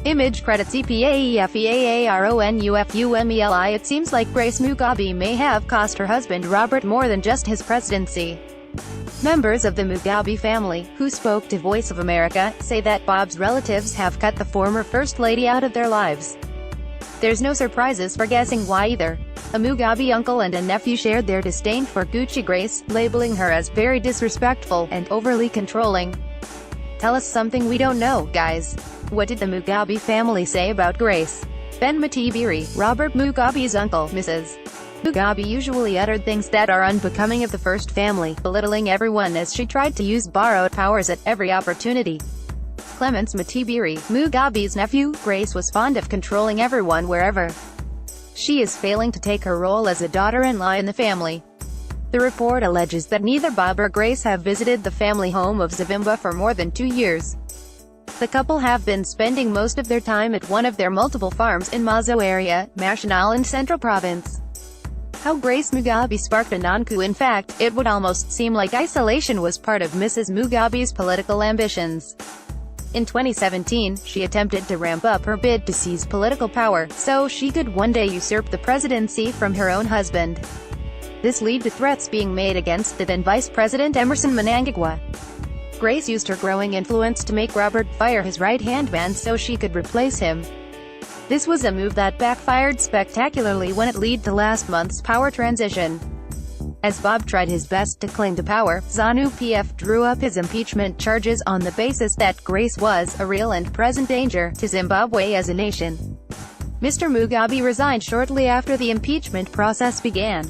Image credits EPAEFEAARONUFUMELI. It seems like Grace Mugabe may have cost her husband Robert more than just his presidency. Members of the Mugabe family, who spoke to Voice of America, say that Bob's relatives have cut the former First Lady out of their lives. There's no surprises for guessing why either. A Mugabe uncle and a nephew shared their disdain for Gucci Grace, labeling her as very disrespectful and overly controlling. Tell us something we don't know, guys. What did the Mugabe family say about Grace? Ben Matibiri, Robert Mugabe's uncle, Mrs. Mugabe usually uttered things that are unbecoming of the first family, belittling everyone as she tried to use borrowed powers at every opportunity. Clements Matibiri, Mugabe's nephew, Grace was fond of controlling everyone wherever. She is failing to take her role as a daughter-in-law in the family. The report alleges that neither Bob or Grace have visited the family home of Zavimba for more than 2 years. The couple have been spending most of their time at one of their multiple farms in Mazo area, Mashanal in Central Province. How Grace Mugabe sparked a non-coup. In fact, it would almost seem like isolation was part of Mrs. Mugabe's political ambitions. In 2017, she attempted to ramp up her bid to seize political power, so she could one day usurp the presidency from her own husband. This led to threats being made against the then Vice President Emerson Mnangagwa. Grace used her growing influence to make Robert fire his right-hand man so she could replace him. This was a move that backfired spectacularly when it led to last month's power transition. As Bob tried his best to cling to power, ZANU-PF drew up his impeachment charges on the basis that Grace was a real and present danger to Zimbabwe as a nation. Mr. Mugabe resigned shortly after the impeachment process began.